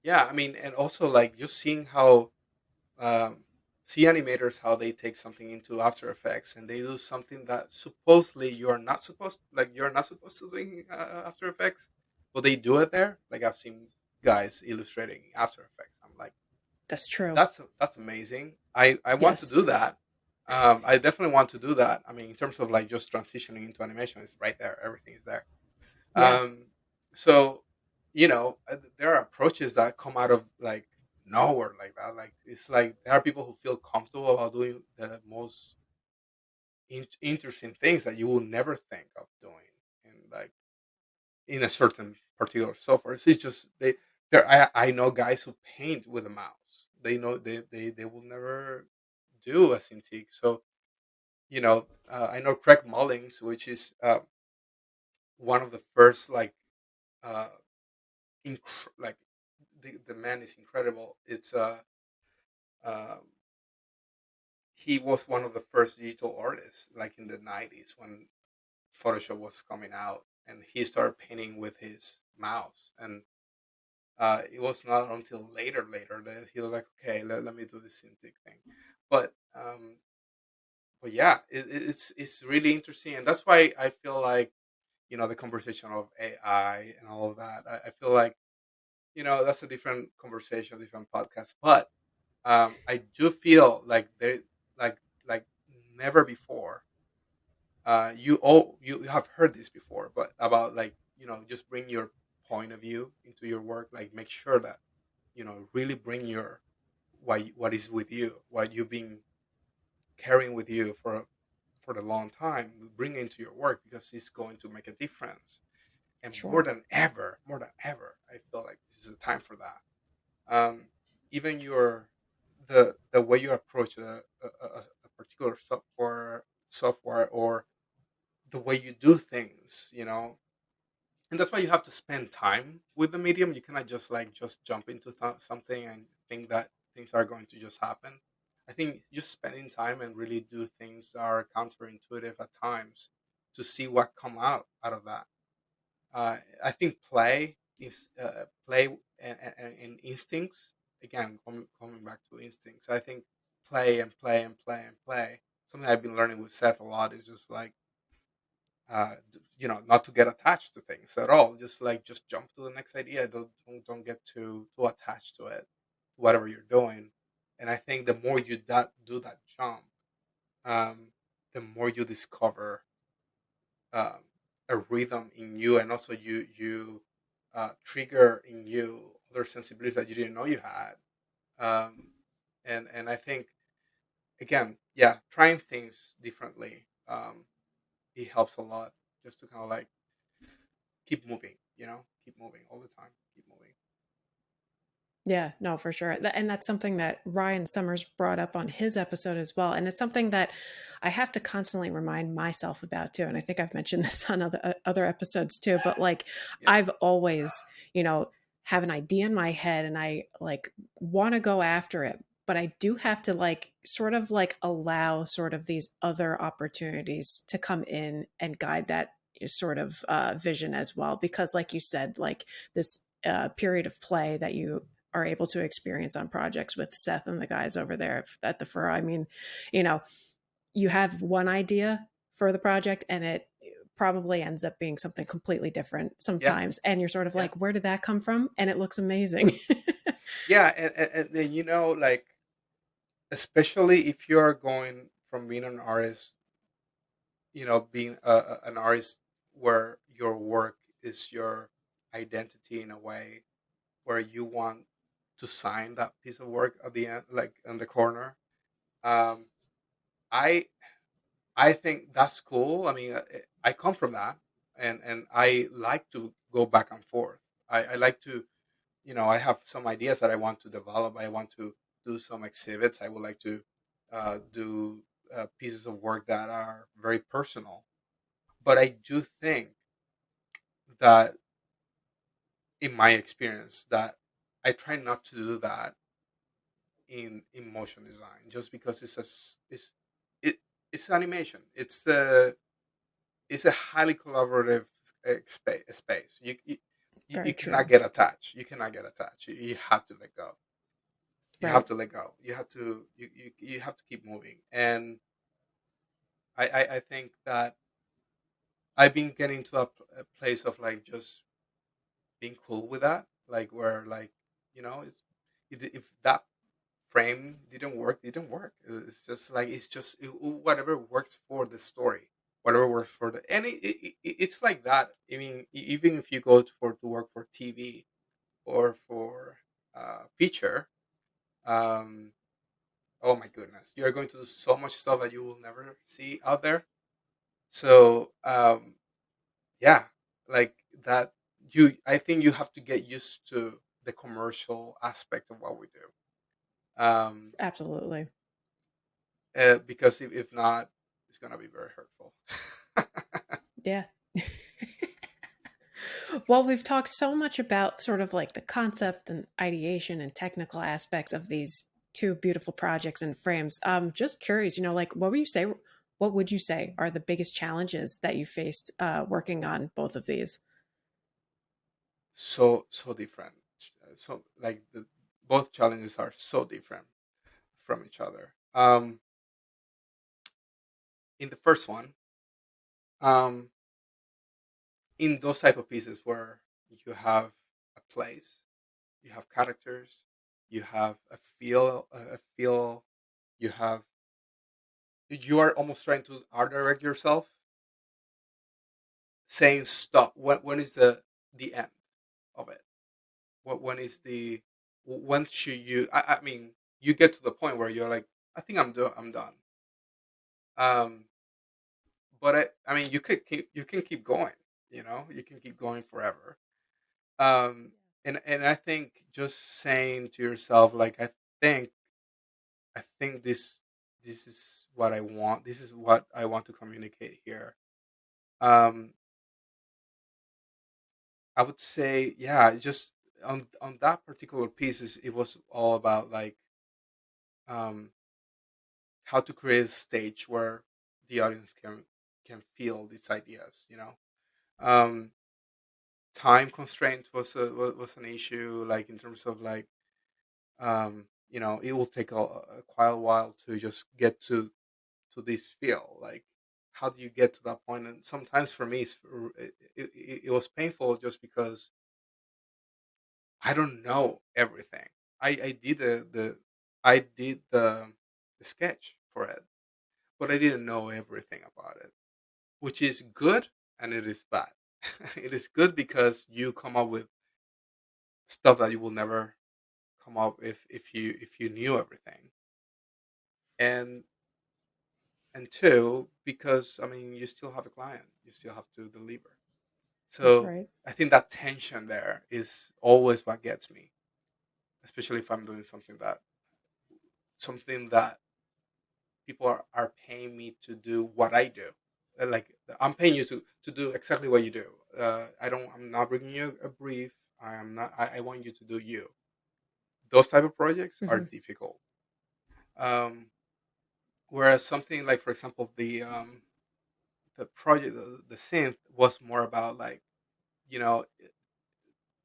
yeah. I mean, and also like just seeing how um, see animators how they take something into After Effects and they do something that supposedly you're not supposed to do in After Effects, but they do it there. Like I've seen guys illustrating After Effects. I'm like, That's true. that's amazing. I want to Yes. do that. I definitely want to do that. I mean, in terms of like just transitioning into animation, it's right there. Everything is there. Yeah. Um, so there are approaches that come out of like nowhere like that. Like it's like there are people who feel comfortable about doing the most interesting things that you will never think of doing, and like in a certain particular software. So it's just there. I know guys who paint with a mouse. They know they will never do a Cintiq. So I know Craig Mullings, which is one of the first uh, like the man is incredible. It's um, he was one of the first digital artists, like in the '90s when Photoshop was coming out, and he started painting with his mouse. And it was not until later that he was like, okay, let me do this Cintiq thing. But yeah, it's really interesting, and that's why I feel like the conversation of AI and all of that. I feel like that's a different conversation, different podcast. But I do feel like there, like like never before. You have heard this before, but about like just bring your point of view into your work. Like make sure that really bring your what is with you, what you've been carrying with you for a long time. Bring it into your work because it's going to make a difference. And Sure. more than ever, I feel like this is the time for that. Even the way you approach a particular software or the way you do things, and that's why you have to spend time with the medium. You cannot just jump into something and think that things are going to just happen. I think just spending time and really do things that are counterintuitive at times to see what come out of that. I think play and instincts. Again, coming back to instincts. I think play and play and play and play. Something I've been learning with Seth a lot is just like not to get attached to things at all. Just jump to the next idea. Don't get too attached to it, whatever you're doing. And I think the more you do that jump, um, the more you discover um, a rhythm in you, and also you trigger in you other sensibilities that you didn't know you had. Um, and I think again, yeah, trying things differently, it helps a lot just to kind of like keep moving, keep moving all the time, keep moving. Yeah, no, for sure. And that's something that Ryan Summers brought up on his episode as well. And it's something that I have to constantly remind myself about too. And I think I've mentioned this on other episodes too. But like, Yeah, I've always, you know, have an idea in my head and I like want to go after it. But I do have to like sort of like allow sort of these other opportunities to come in and guide that sort of vision as well. Because, like you said, like this period of play that you are able to experience on projects with Seth and the guys over there at the Fur. I mean, you know, you have one idea for the project and it probably ends up being something completely different yeah, sometimes. And you're sort of yeah, like, where did that come from? And it looks amazing. yeah. And then like especially if you're going from being an artist, being an artist where your work is your identity in a way where you want to sign that piece of work at the end, like in the corner. Um, I I think that's cool. I mean, I come from that, and I like to go back and forth. I like to, I have some ideas that I want to develop. I want to do some exhibits. I would like to do pieces of work that are very personal. But I do think that, in my experience, that I try not to do that in motion design, just because it it's animation. It's a highly collaborative space. You Very cannot true. get attached. You cannot get attached. You have to let go. You have Right. to let go. You have to you have to keep moving. And I think that I've been getting to a place of like just being cool with that, like where like it's if that frame didn't work, didn't work. It's just like whatever works for the story, whatever works for the, and it's like that. I mean, even if you go to work for TV or for feature, um, oh my goodness, you're going to do so much stuff that you will never see out there. So yeah, like that. I think you have to get used to the commercial aspect of what we do, Absolutely. because if not, it's gonna be very hurtful. Yeah. Well, we've talked so much about sort of like the concept and ideation and technical aspects of these two beautiful projects and frames. Just curious, like what would you say are the biggest challenges that you faced working on both of these? So different. So like both challenges are so different from each other. In the first one, um, in those type of pieces where you have a place, you have characters, you have a feel, you have you are almost trying to art direct yourself, saying stop. When is the end of it? When is the when should you? I mean, you get to the point where you're like, I think I'm done. Um, but I mean, you can keep going. You can keep going forever. Um, and I think just saying to yourself, like, think I think this is what I want. This is what I want to communicate here. Um, I would say, yeah, just on that particular piece, it was all about like um, how to create a stage where the audience can feel these ideas. Um, time constraint was an issue, like in terms of like it will take quite a while to just get to this feel. Like, how do you get to that point? And sometimes for me, it was painful just because I don't know everything. I did I did the sketch for it, but I didn't know everything about it, which is good and it is bad. It is good because you come up with stuff that you will never come up if you knew everything, and two, because I mean you still have a client, you still have to deliver. That's So right. I think that tension there is always what gets me, especially if I'm doing something that people are paying me to do what I do. Like, I'm paying you to do exactly what you do. I'm not bringing you a brief. I am not. I want you to do you. Those type of projects are Hmm. difficult. Um, Whereas something like, for example, the project, the synth was more about like, you know,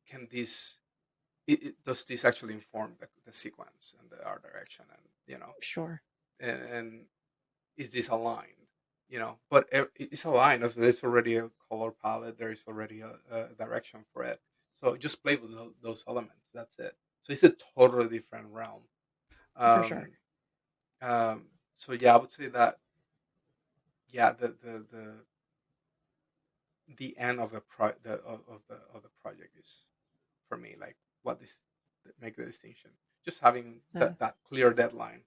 can this does this actually inform the sequence and the art direction, and Sure. and is this aligned? But it's aligned. There's already a color palette. There is already a direction for it. So just play with those elements. That's it. So it's a totally different realm. For sure. Um, so yeah, I would say that, yeah, the end of the project is, for me, like, what this make the distinction. Just having Uh, that clear deadline.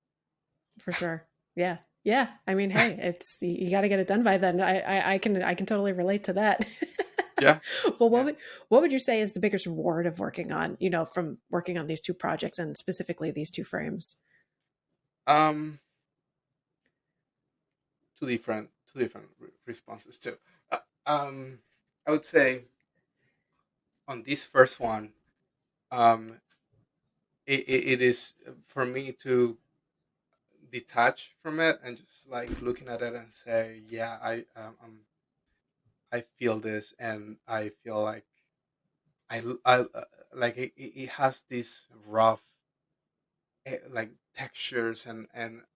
for sure. Yeah. Yeah. I mean, hey, it's you got to get it done by then. I can totally relate to that. Yeah, Well, yeah. what would you say is the biggest reward of working on, from working on these two projects and specifically these two frames? Um, two different responses too. Uh, um, I would say on this first one, um, it is for me to detach from it and just like looking at it and say, yeah, I feel this, and I feel like like it has this rough, like, textures, and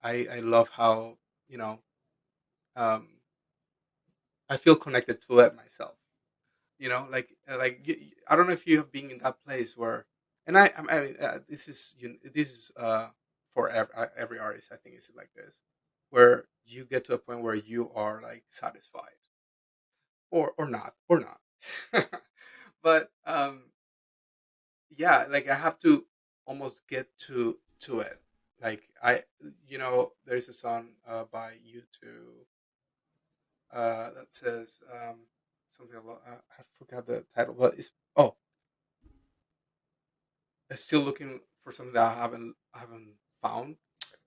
I love how, you know um I feel connected to it myself. Like, I don't know if you have been in that place where, and I mean, this is for every artist. I think it's like this, where you get to a point where you are like satisfied, or not. But yeah, like I have to almost get to it. Like there's a song by U2 that says something along. I forgot the title, but it's I'm still looking for something that I haven't found.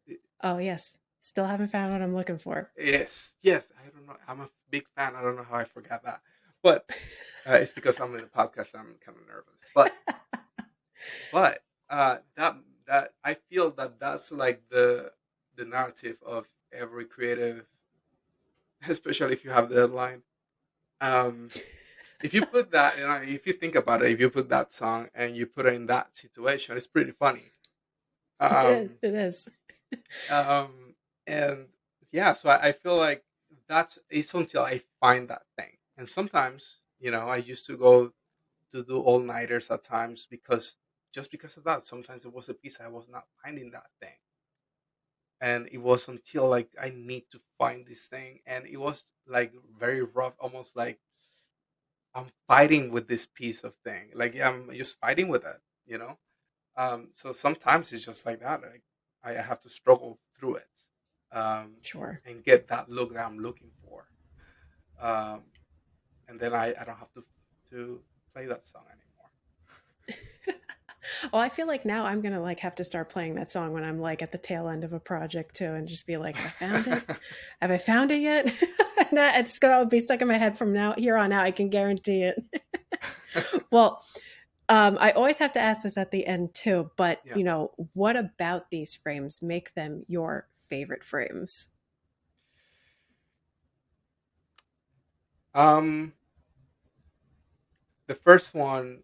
It- Oh, yes. Still haven't found what I'm looking for. yes, yes. I don't know. I'm a big fan. I don't know how I forgot that, but it's because I'm in a podcast. I'm kind of nervous, but that I feel that that's like the narrative of every creative, especially if you have the deadline. Um, if you put that, if you think about it, if you put that song and you put it in that situation, it's pretty funny. It is. Um, It is. um, and yeah, so I feel like that's it's until I find that thing, and sometimes I used to go to do all nighters at times because just because of that. Sometimes it was a piece I was not finding that thing, and it was until like I need to find this thing, and it was like very rough, almost like I'm fighting with this piece of thing. Like I'm just fighting with it. So sometimes it's just like that. Like I have to struggle through it, um, Sure. and get that look that I'm looking for. Um, and then I don't have to play that song Well, I feel like now I'm gonna like have to start playing that song when I'm like at the tail end of a project too, and just be like, "Have I found it? anymore. Have I found it yet?" And it's gonna be stuck in my head from now here on out. I can guarantee it. Well, I always have to ask this at the end too, but Yeah. what about these frames make them your favorite frames? Um, the first one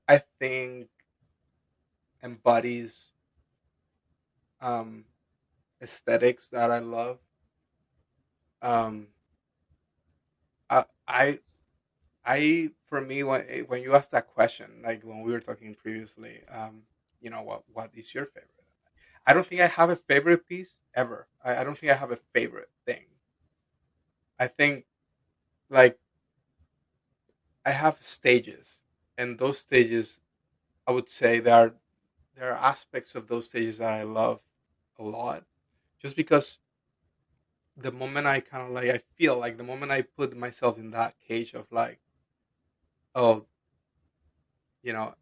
I think embodies um aesthetics that I love. Um, I for me when you asked that question, like when we were talking previously, what is your favorite? I don't think I have a favorite piece ever. I don't think I have a favorite thing. I think like I have stages, and those stages, I would say there are aspects of those stages that I love a lot, just because the moment I kind of like I feel like the moment I put myself in that cage of like, oh,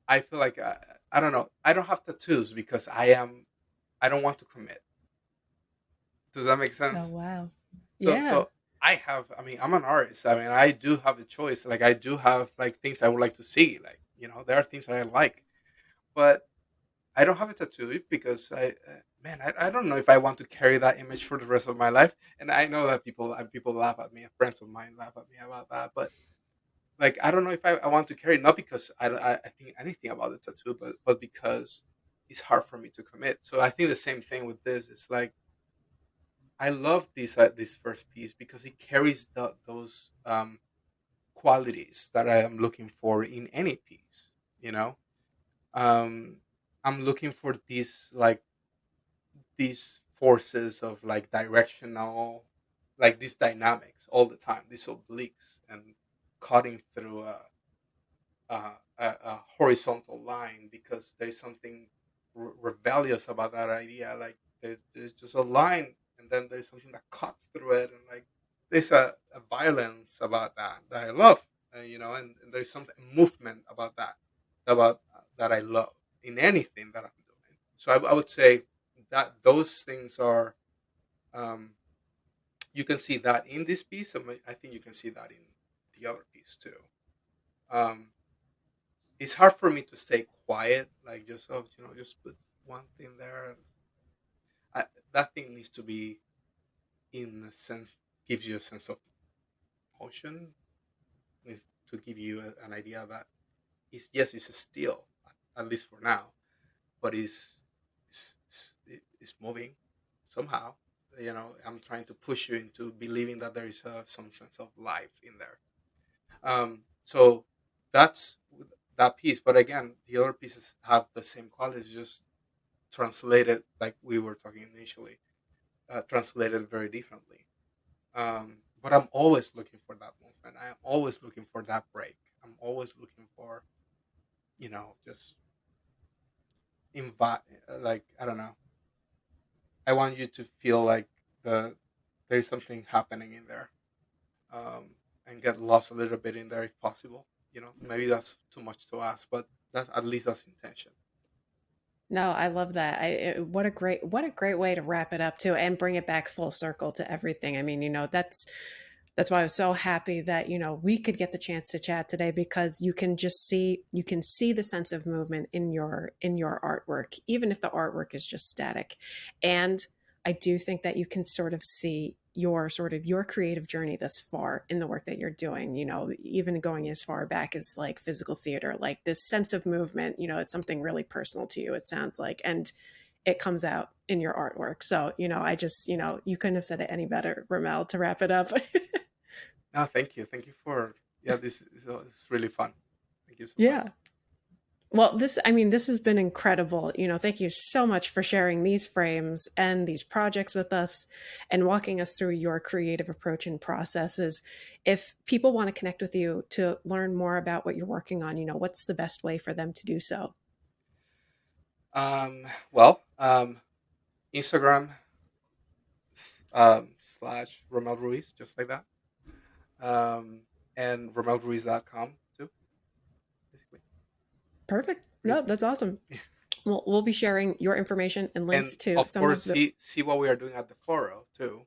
I feel like I don't know. I don't have tattoos because I don't want to commit. Does that make Oh sense? wow. So Yeah. so I have. I mean, I'm an artist. I mean, I do have a choice. Like I do have like things I would like to see. Like there are things that I like, but I don't have a tattoo because man, I don't know if I want to carry that image for the rest of my life. And I know that people laugh at me. Friends of mine laugh at me about that, but like I don't know if I want to carry it, not because I think anything about the tattoo, but because it's hard for me to commit. So I think the same thing with this. It's like I love this first piece because it carries those qualities that I am looking for in any piece. You know, um, I'm looking for these forces of like directional, like these dynamics all the time, these obliques and cutting through a horizontal line because there's something rebellious about that idea. Like there's just a line, and then there's something that cuts through it, and like there's a violence about that I love, and there's something movement about that I love in anything that I'm doing. So I would say that those things are um, you can see that in this piece. I think you can see that in the other piece too. Um, it's hard for me to stay quiet, like just just put one thing there. And that thing needs to be in a sense gives you a sense of motion, is to give you an idea that it's a still at least for now, but it's moving somehow. I'm trying to push you into believing that there is some sense of life in there. So that's that piece, but again, the other pieces have the same qualities, just translated like we were talking initially. translated very differently. But I'm always looking for that movement. I'm always looking for that break. I'm always looking for, just invite, like, I don't know. I want you to feel like the there's something happening in there, and get lost a little bit in there if possible. Maybe that's too much to ask, but that at least that's intention. No, I love that. What a great way to wrap it up too, and bring it back full circle to everything. I mean, that's why I was so happy that we could get the chance to chat today, because you can see the sense of movement in your artwork, even if the artwork is just static. And I do think that you can sort of see your creative journey thus far in the work that you're doing, even going as far back as like physical theater, like this sense of movement, it's something really personal to you, it sounds like, and it comes out in your artwork. So, I just, you couldn't have said it any better, Rommel, to wrap it up. No, thank you. Thank you for, yeah, this is really fun. Thank you so much. Yeah. Well, I mean, this has been incredible. Thank you so much for sharing these frames and these projects with us and walking us through your creative approach and processes. If people want to connect with you to learn more about what you're working on, what's the best way for them to do so? Well, Instagram, slash Rommel Ruiz, just like that. And RommelRuiz.com too, basically. Perfect. No, Ruiz. that's awesome. Well, we'll be sharing your information and links And to of some course, of the. see what we are doing at the foro too.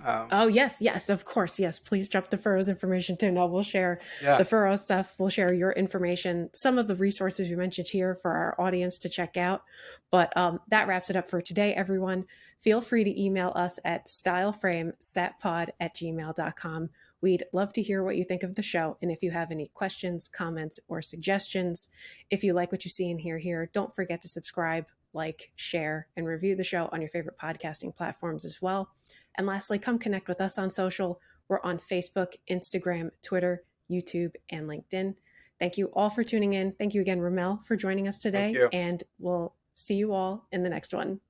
Oh, yes, yes, of course. Yes, please drop the furrows information too. No, we'll share the Yeah. furrow stuff. We'll share your information, some of the resources you mentioned here for our audience to check out. But that wraps it up for today, everyone. Feel free to email us at styleframesatpod@gmail.com. We'd love to hear what you think of the show. And if you have any questions, comments, or suggestions, if you like what you see and hear here, don't forget to subscribe, like, share, and review the show on your favorite podcasting platforms as well. And lastly, come connect with us on social. We're on Facebook, Instagram, Twitter, YouTube, and LinkedIn. Thank you all for tuning in. Thank you again, Rommel, for joining us Thank today. you. And we'll see you all in the next one.